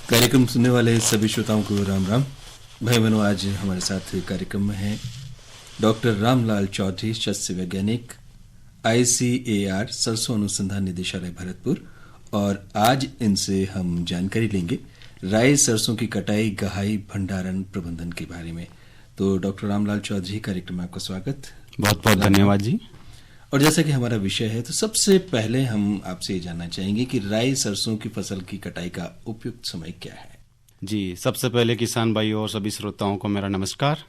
कार्यक्रम सुनने वाले सभी श्रोताओं को राम राम। भाई बहनों, आज हमारे साथ कार्यक्रम में हैं डॉक्टर रामलाल चौधरी, सस्य वैज्ञानिक, ICAR सरसों अनुसंधान निदेशालय भरतपुर। और आज इनसे हम जानकारी लेंगे राई सरसों की कटाई, गहाई, भंडारण प्रबंधन के बारे में। तो डॉक्टर रामलाल चौधरी, कार्यक्रम में आपका स्वागत। बहुत बहुत धन्यवाद जी। और जैसा कि हमारा विषय है, तो सबसे पहले हम आपसे ये जानना चाहेंगे कि राई सरसों की फसल की कटाई का उपयुक्त समय क्या है। जी, सबसे पहले किसान भाइयों और सभी श्रोताओं को मेरा नमस्कार।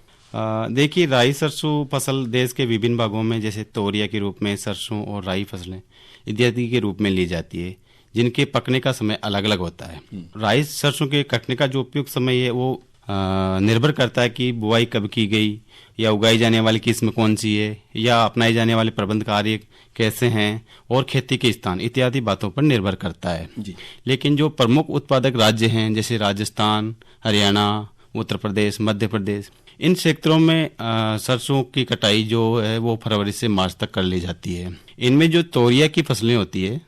देखिए, राई सरसों फसल देश के विभिन्न भागों में जैसे तोरिया के रूप में सरसों और राई फसलें इत्यादि के रूप में ली जाती है, जिनके पकने का समय अलग अलग होता है। राई सरसों के कटने का जो उपयुक्त समय है वो निर्भर करता है कि बुआई कब की गई, या उगाई जाने वाली किस्म कौन सी है, या अपनाए जाने वाले प्रबंध कार्य कैसे हैं, और खेती के स्थान इत्यादि बातों पर निर्भर करता है जी। लेकिन जो प्रमुख उत्पादक राज्य हैं जैसे राजस्थान, हरियाणा, उत्तर प्रदेश, मध्य प्रदेश, इन क्षेत्रों में सरसों की कटाई जो है वो फरवरी से मार्च तक कर ली जाती है। इनमें जो तोरिया की फसलें होती है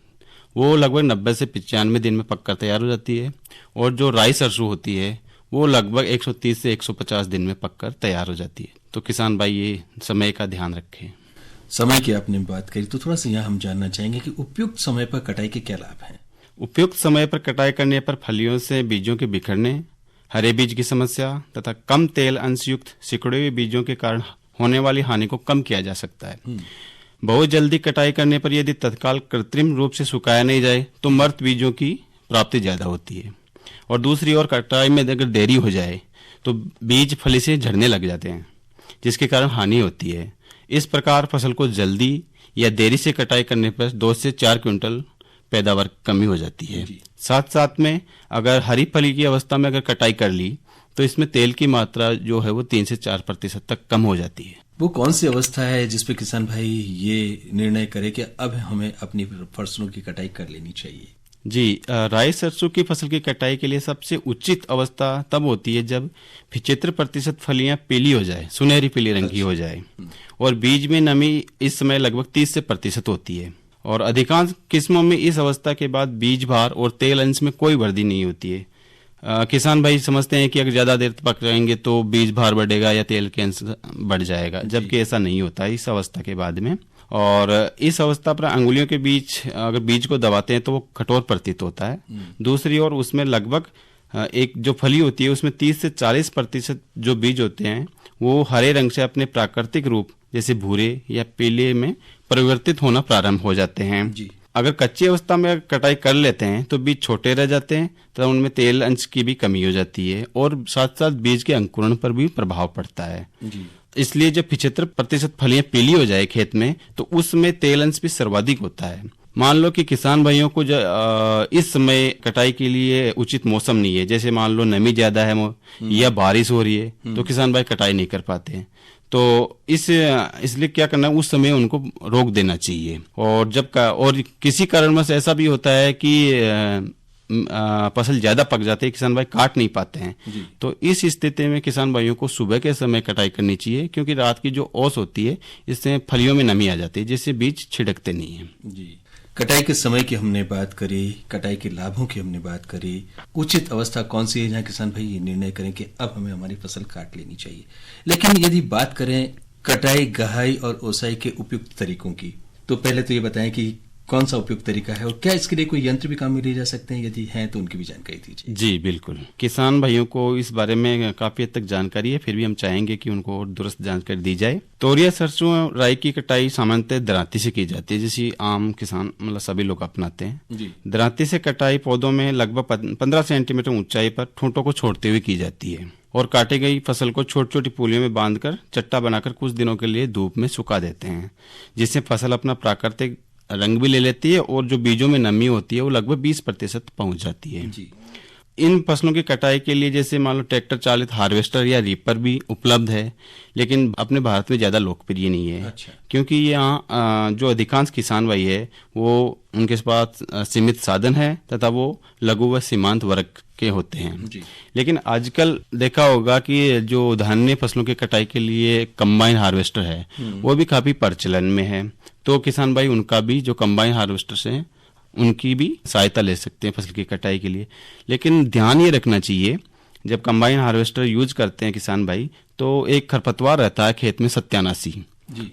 वो लगभग 90 से 95 दिन में पककर तैयार हो जाती है, और जो राई सरसों होती है वो लगभग 130 से 150 दिन में पककर तैयार हो जाती है। तो किसान भाई ये समय का ध्यान रखें। समय की आपने बात करी, तो थोड़ा सा यहाँ हम जानना चाहेंगे कि उपयुक्त समय पर कटाई के क्या लाभ हैं। उपयुक्त समय पर कटाई करने पर फलियों से बीजों के बिखरने, हरे बीज की समस्या तथा कम तेल अंश युक्त सिकुड़े हुए बीजों के कारण होने वाली हानि को कम किया जा सकता है। बहुत जल्दी कटाई करने पर यदि तत्काल कृत्रिम रूप से सुखाया नहीं जाए तो मृत बीजों की प्राप्ति ज्यादा होती है, और दूसरी ओर कटाई में अगर देरी हो जाए तो बीज फली से झड़ने लग जाते हैं, जिसके कारण हानि होती है। इस प्रकार फसल को जल्दी या देरी से कटाई करने पर 2 से 4 क्विंटल पैदावार कमी हो जाती है। साथ साथ में अगर हरी फली की अवस्था में अगर कटाई कर ली तो इसमें तेल की मात्रा जो है वो 3 से 4% तक कम हो जाती है। वो कौन सी अवस्था है जिसपे किसान भाई ये निर्णय करे कि अब हमें अपनी फसलों की कटाई कर लेनी चाहिए। जी, राई सरसों की फसल की कटाई के लिए सबसे उचित अवस्था तब होती है जब 75% फलियां पीली हो जाए, सुनहरी पीली रंग की हो जाए, और बीज में नमी इस समय लगभग 30% होती है। और अधिकांश किस्मों में इस अवस्था के बाद बीज भार और तेल अंश में कोई वृद्धि नहीं होती है। किसान भाई समझते हैं कि अगर ज्यादा देर पक जाएंगे तो बीज भार बढ़ेगा या तेल के अंश बढ़ जाएगा, जबकि ऐसा नहीं होता है इस अवस्था के बाद में। और इस अवस्था पर अंगुलियों के बीच अगर बीज को दबाते हैं तो वो कठोर प्रतीत होता है। दूसरी ओर उसमें लगभग एक जो फली होती है उसमें 30 से 40% जो बीज होते हैं वो हरे रंग से अपने प्राकृतिक रूप जैसे भूरे या पीले में परिवर्तित होना प्रारंभ हो जाते हैं जी। अगर कच्ची अवस्था में कटाई कर लेते हैं तो बीज छोटे रह जाते हैं तथा उनमें तेल अंश की भी कमी हो जाती है, और साथ साथ बीज के अंकुरण पर भी प्रभाव पड़ता है जी। इसलिए जब 75% फलियां पीली हो जाए खेत में तो उसमें तेल अंश भी सर्वाधिक होता है। मान लो कि किसान भाइयों को इस समय कटाई के लिए उचित मौसम नहीं है, जैसे मान लो नमी ज्यादा है या बारिश हो रही है, तो किसान भाई कटाई नहीं कर पाते हैं। तो इसलिए क्या करना है, उस समय उनको रोक देना चाहिए। और किसी कारणवश ऐसा भी होता है कि फसल ज्यादा पक जाती है, किसान भाई काट नहीं पाते हैं, तो इस स्थिति में किसान भाइयों को सुबह के समय कटाई करनी चाहिए, क्योंकि रात की जो ओस होती है इससे फलियों में नमी आ जाती है, जिससे बीज छिड़कते नहीं है जी। कटाई के समय की हमने बात करी, कटाई के लाभों की हमने बात करी। उचित अवस्था कौन सी है जहाँ किसान भाई ये निर्णय करें कि अब हमें हमारी फसल काट लेनी चाहिए। लेकिन यदि बात करें कटाई, गहाई और ओसाई के उपयुक्त तरीकों की, तो पहले तो ये बताएं कि कौन सा उपयुक्त तरीका है, और क्या इसके लिए कोई यंत्र भी काम में लिए जा सकते हैं, यदि हैं तो उनकी भी जानकारी दीजिए। जी बिल्कुल, किसान भाइयों को इस बारे में काफी हद तक जानकारी है, फिर भी हम चाहेंगे कि उनको और दुरुस्त जानकारी दी जाए। तोरिया सरसों राई की कटाई सामान्यतः दरांती से की जाती है, जैसे आम किसान मतलब सभी लोग अपनाते हैं। दरांती से कटाई पौधों में लगभग 15 सेंटीमीटर ऊंचाई पर ठूंठों को छोड़ते हुए की जाती है, और काटी गई फसल को छोटी छोटी पूलियों में बांधकर चट्टा बनाकर कुछ दिनों के लिए धूप में सुखा देते हैं, जिससे फसल अपना प्राकृतिक रंग भी ले लेती है, और जो बीजों में नमी होती है वो लगभग 20% पहुंच जाती है जी। इन फसलों की कटाई के लिए जैसे मान लो ट्रैक्टर चालित हार्वेस्टर या रीपर भी उपलब्ध है, लेकिन अपने भारत में ज्यादा लोकप्रिय नहीं है। अच्छा। क्योंकि यहाँ जो अधिकांश किसान भाई है वो उनके पास सीमित साधन है तथा वो लघु व सीमांत वर्ग के होते हैं जी। लेकिन आजकल देखा होगा कि जो धान्य फसलों की कटाई के लिए कंबाइन हार्वेस्टर है वो भी काफी प्रचलन में है, तो किसान भाई उनका भी जो कंबाइन हार्वेस्टर से उनकी भी सहायता ले सकते हैं फसल की कटाई के लिए। लेकिन ध्यान ये रखना चाहिए, जब कंबाइन हार्वेस्टर यूज करते हैं किसान भाई, तो एक खरपतवार रहता है खेत में सत्यानाशी,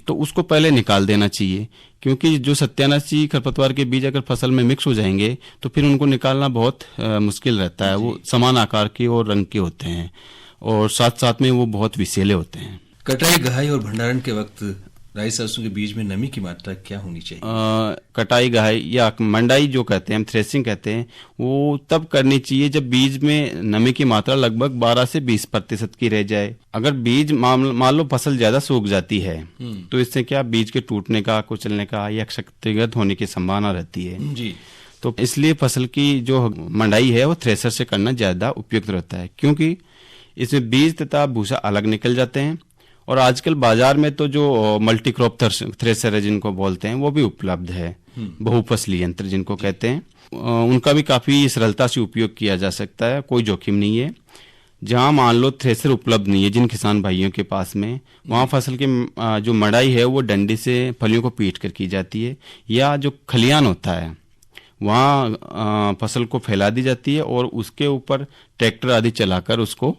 तो उसको पहले निकाल देना चाहिए, क्योंकि जो सत्यानाशी खरपतवार के बीज अगर फसल में मिक्स हो जाएंगे तो फिर उनको निकालना बहुत मुश्किल रहता है। वो समान आकार के और रंग के होते हैं और साथ साथ में वो बहुत विषैले होते हैं। कटाई, गहाई और भंडारण के वक्त राई सरसों के बीज में नमी की मात्रा क्या होनी चाहिए? कटाई, गहाई या मंडाई जो कहते हैं, हम थ्रेसिंग कहते हैं, वो तब करनी चाहिए जब बीज में नमी की मात्रा लगभग 12 से 20% की रह जाए। अगर बीज मान लो फसल ज्यादा सूख जाती है तो इससे क्या बीज के टूटने का, कुचलने का या क्षतिग्रस्त होने की संभावना रहती है जी। तो इसलिए फसल की जो मंडाई है वो थ्रेसर से करना ज्यादा उपयुक्त रहता है, क्योंकि इसमें बीज तथा भूसा अलग निकल जाते हैं। और आजकल बाजार में तो जो मल्टी क्रॉप थ्रेसर है जिनको बोलते हैं वो भी उपलब्ध है, बहुफसली यंत्र जिनको कहते हैं, उनका भी काफी सरलता से उपयोग किया जा सकता है, कोई जोखिम नहीं है। जहां मान लो थ्रेसर उपलब्ध नहीं है जिन किसान भाइयों के पास में, वहां फसल की जो मड़ाई है वो डंडी से फलियों को पीट कर की जाती है, या जो खलियान होता है वहां फसल को फैला दी जाती है और उसके ऊपर ट्रैक्टर आदि चलाकर उसको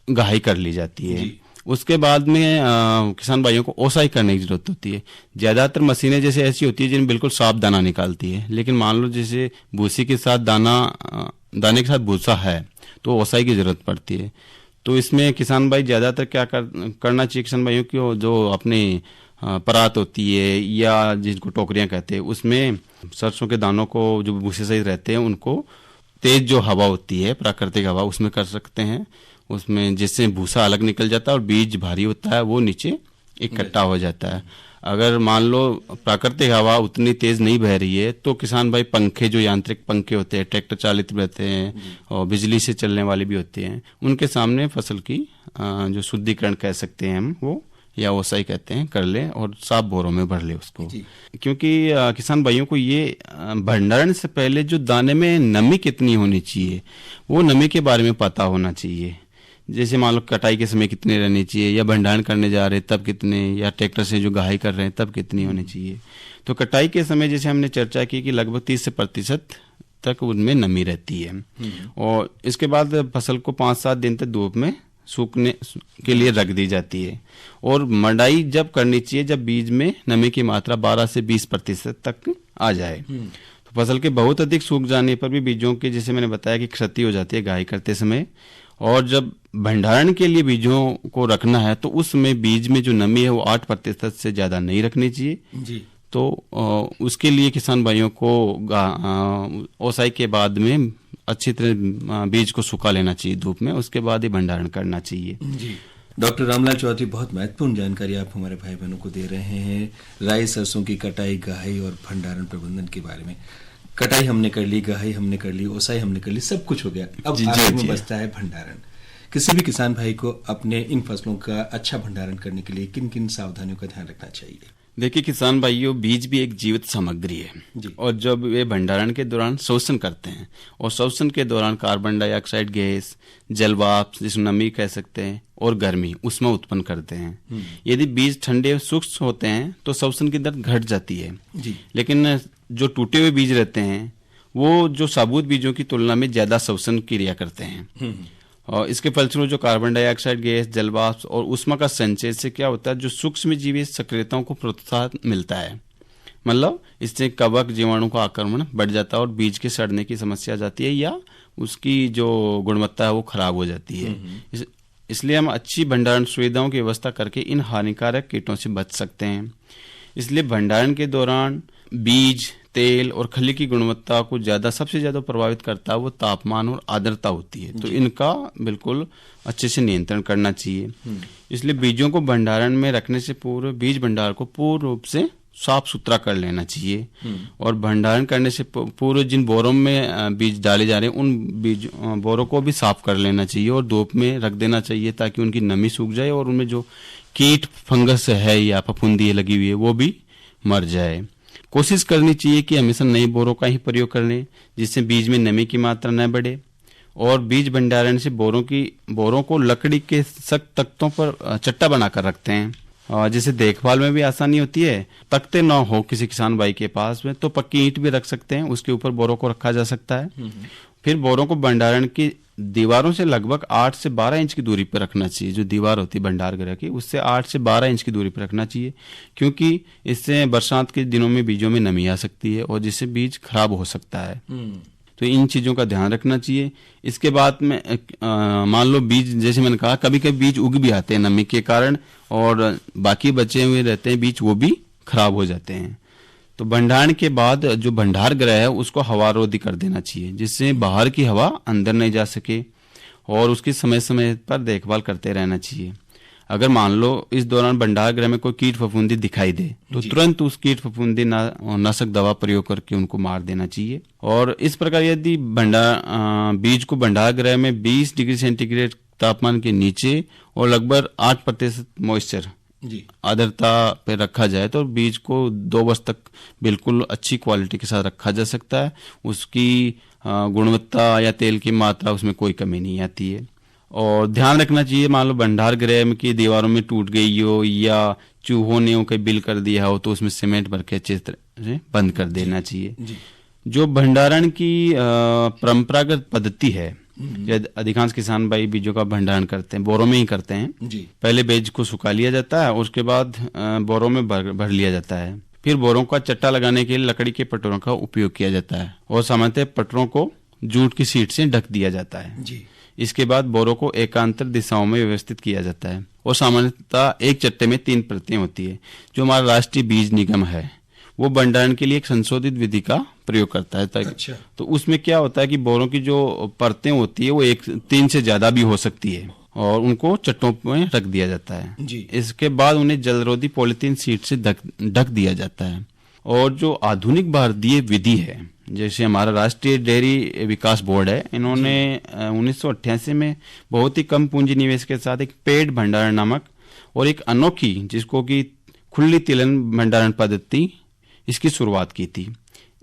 गहाई कर ली जाती है। उसके बाद में किसान भाइयों को ओसाई करने की जरूरत होती है। ज्यादातर मशीनें जैसे ऐसी होती है जिनमें बिल्कुल साफ दाना निकालती है, लेकिन मान लो जैसे भूसी के साथ दाने के साथ भूसा है तो ओसाई की जरूरत पड़ती है। तो इसमें किसान भाई ज्यादातर क्या करना चाहिए किसान भाइयों की, जो अपने परात होती है या जिनको टोकरियां कहते हैं, उसमें सरसों के दानों को जो भूसे सहित रहते हैं उनको तेज जो हवा होती है, प्राकृतिक हवा, उसमें कर सकते हैं। उसमें जिससे भूसा अलग निकल जाता है और बीज भारी होता है वो नीचे इकट्ठा हो जाता है। अगर मान लो प्राकृतिक हवा उतनी तेज नहीं बह रही है तो किसान भाई पंखे, जो यांत्रिक पंखे होते हैं, ट्रैक्टर चालित रहते हैं और बिजली से चलने वाले भी होते हैं, उनके सामने फसल की जो शुद्धिकरण कह सकते हैं हम, वो या ओसाई कहते हैं, कर ले और साफ बोरों में भर ले उसको। क्योंकि किसान भाइयों को ये भंडारण से पहले जो दाने में नमी कितनी होनी चाहिए वो नमी के बारे में पता होना चाहिए। जैसे मान लो कटाई के समय कितने रहनी चाहिए, या भंडारण करने जा रहे हैं तब कितने, या ट्रैक्टर से जो गहाई कर रहे हैं तब कितनी होनी चाहिए। तो कटाई के समय जैसे हमने चर्चा की कि लगभग 30% तक उनमें नमी रहती है, और इसके बाद फसल को 5-7 दिन तक धूप में सूखने के लिए रख दी जाती है। और मंडाई जब करनी चाहिए जब बीज में नमी की मात्रा 12 से 20% तक आ जाए। तो फसल के बहुत अधिक सूख जाने पर भी बीजों की, जैसे मैंने बताया, कि क्षति हो जाती है गहाई करते समय। और जब भंडारण के लिए बीजों को रखना है तो उसमें बीज में जो नमी है वो 8% से ज्यादा नहीं रखनी चाहिए जी। तो उसके लिए किसान भाइयों को ओसाई के बाद में अच्छी तरह बीज को सुखा लेना चाहिए धूप में, उसके बाद ही भंडारण करना चाहिए जी। डॉक्टर रामलाल चौधरी, बहुत महत्वपूर्ण जानकारी आप हमारे भाई बहनों को दे रहे हैं राई सरसों की कटाई, गहाई और भंडारण प्रबंधन के बारे में। कटाई हमने कर ली, गहाई हमने कर ली, ओसाई हमने कर ली, सब कुछ हो गया। अब आखिर में बचता है भंडारण। किसी भी किसान भाई को अपने इन फसलों का अच्छा भंडारण करने के लिए किन किन सावधानियों का ध्यान रखना चाहिए? देखिए किसान भाइयों, बीज भी एक जीवित सामग्री है जी। और जब वे भंडारण के दौरान शोषण करते हैं और शोषण के दौरान कार्बन डाइऑक्साइड गैस, जलवाष्प, जिसमें नमी कह सकते हैं, और गर्मी, उष्मा उत्पन्न करते हैं। यदि बीज ठंडे और शुष्क होते हैं तो शोषण की दर घट जाती है जी। लेकिन जो टूटे हुए बीज रहते हैं वो जो साबुत बीजों की तुलना में ज्यादा शोषण क्रिया करते हैं, और इसके फलस्वरूप जो कार्बन डाइऑक्साइड गैस, जलवाष्प और ऊष्मा का संचय से क्या होता है, जो सूक्ष्म जीवी सक्रियताओं को प्रोत्साहन मिलता है। मतलब इससे कवक, जीवाणु का आक्रमण बढ़ जाता है और बीज के सड़ने की समस्या आ जाती है, या उसकी जो गुणवत्ता है वो खराब हो जाती है। इसलिए हम अच्छी भंडारण सुविधाओं की व्यवस्था करके इन हानिकारक कीटों से बच सकते हैं। इसलिए भंडारण के दौरान बीज, तेल और खली की गुणवत्ता को सबसे ज्यादा प्रभावित करता है वो तापमान और आर्द्रता होती है। तो इनका बिल्कुल अच्छे से नियंत्रण करना चाहिए। इसलिए बीजों को भंडारण में रखने से पूर्व बीज भंडार को पूर्ण रूप से साफ सुथरा कर लेना चाहिए, और भंडारण करने से पूर्व जिन बोरों में बीज डाले जा रहे हैं उन बोरों को भी साफ कर लेना चाहिए और धूप में रख देना चाहिए, ताकि उनकी नमी सूख जाए और उनमें जो कीट, फंगस है या फफूंदी लगी हुई है वो भी मर जाए। कोशिश करनी चाहिए कि हमेशा नई बोरों का ही प्रयोग कर लें, जिससे बीज में नमी की मात्रा न बढ़े। और बीज भंडारण से बोरों को लकड़ी के सख्त तख्तों पर चट्टा बनाकर रखते हैं, जिससे देखभाल में भी आसानी होती है। तख्ते ना हो किसी किसान भाई के पास में तो पक्की ईंट भी रख सकते हैं, उसके ऊपर बोरों को रखा जा सकता है। फिर बोरों को भंडारण की दीवारों से लगभग 8 से 12 इंच की दूरी पर रखना चाहिए। जो दीवार होती है भंडार गृह की, उससे 8 से 12 इंच की दूरी पर रखना चाहिए, क्योंकि इससे बरसात के दिनों में बीजों में नमी आ सकती है और जिससे बीज खराब हो सकता है। तो इन चीज़ों का ध्यान रखना चाहिए। इसके बाद में मान लो बीज, जैसे मैंने कहा, कभी कभी बीज उग भी आते हैं नमी के कारण और बाकी बचे हुए रहते हैं बीज, वो भी खराब हो जाते हैं। तो भंडारण के बाद जो भंडार गृह है उसको हवारोधी कर देना चाहिए, जिससे बाहर की हवा अंदर नहीं जा सके, और उसकी समय समय पर देखभाल करते रहना चाहिए। अगर मान लो इस दौरान भंडार गृह में कोई कीट फफूंदी दिखाई दे तो तुरंत उस कीट फफूंदी नाशक दवा प्रयोग करके उनको मार देना चाहिए। और इस प्रकार यदि बीज को भंडार गृह में 20 डिग्री सेंटीग्रेड तापमान के नीचे और लगभग 8% मॉइस्चर आर्द्रता पे रखा जाए तो बीज को 2 वर्ष तक बिल्कुल अच्छी क्वालिटी के साथ रखा जा सकता है। उसकी गुणवत्ता या तेल की मात्रा उसमें कोई कमी नहीं आती है। और ध्यान रखना चाहिए, मान लो भंडार गृह की दीवारों में टूट गई हो या चूहों ने कहीं बिल कर दिया हो तो उसमें सीमेंट भर के अच्छे तरह से बंद कर देना चाहिए। जो भंडारण की परंपरागत पद्धति है, अधिकांश किसान भाई बीजों का भंडारण करते हैं, बोरों में ही करते हैं। पहले बीज को सुखा लिया जाता है, उसके बाद बोरों में भर लिया जाता है। फिर बोरों का चट्टा लगाने के लिए लकड़ी के पटरों का उपयोग किया जाता है और सामान्यतः पटरों को जूट की शीट से ढक दिया जाता है। इसके बाद बोरों को एकांतर दिशाओं में व्यवस्थित किया जाता है और सामान्यतः एक चट्टे में 3 परतें होती है। जो हमारा राष्ट्रीय बीज निगम है वो भंडारण के लिए एक संशोधित विधि का प्रयोग करता है। अच्छा। तो उसमें क्या होता है कि बोरों की जो परतें होती है वो 3 से ज्यादा भी हो सकती है और उनको चट्टों में रख दिया जाता है। इसके बाद उन्हें जलरोधी पॉलिथीन शीट से ढक दिया जाता है। और जो आधुनिक भारतीय विधि है, जैसे हमारा राष्ट्रीय डेयरी विकास बोर्ड है, इन्होंने 1988 में बहुत ही कम पूंजी निवेश के साथ एक पेड़ भंडारण नामक और एक अनोखी, जिसको कि खुली तिलहन भंडारण पद्धति, इसकी शुरुआत की थी।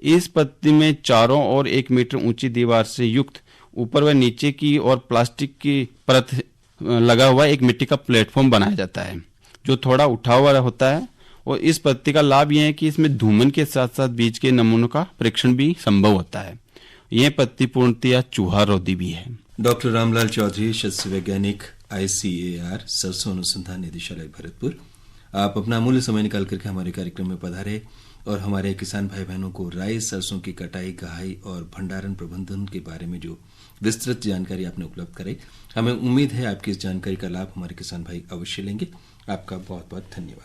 इस पद्धति में चारों ओर 1 मीटर ऊंची दीवार से युक्त ऊपर व नीचे की और प्लास्टिक की परत लगा हुआ एक मिट्टी का प्लेटफॉर्म बनाया जाता है जो थोड़ा उठा हुआ होता है। और इस पद्धति का लाभ यह है कि इसमें धूमन के साथ साथ बीज के नमूनों का परीक्षण भी संभव होता है। यह पद्धति पूर्णतया चूहा रोधी भी है। डॉक्टर रामलाल चौधरी, सस्य वैज्ञानिक, ICAR सरसों अनुसंधान निदेशालय भरतपुर, आप अपना अमूल्य समय निकाल करके हमारे कार्यक्रम में पधारे और हमारे किसान भाई बहनों को राई सरसों की कटाई, गहाई और भंडारण प्रबंधन के बारे में जो विस्तृत जानकारी आपने उपलब्ध कराई, हमें उम्मीद है आपकी इस जानकारी का लाभ हमारे किसान भाई अवश्य लेंगे। आपका बहुत बहुत धन्यवाद।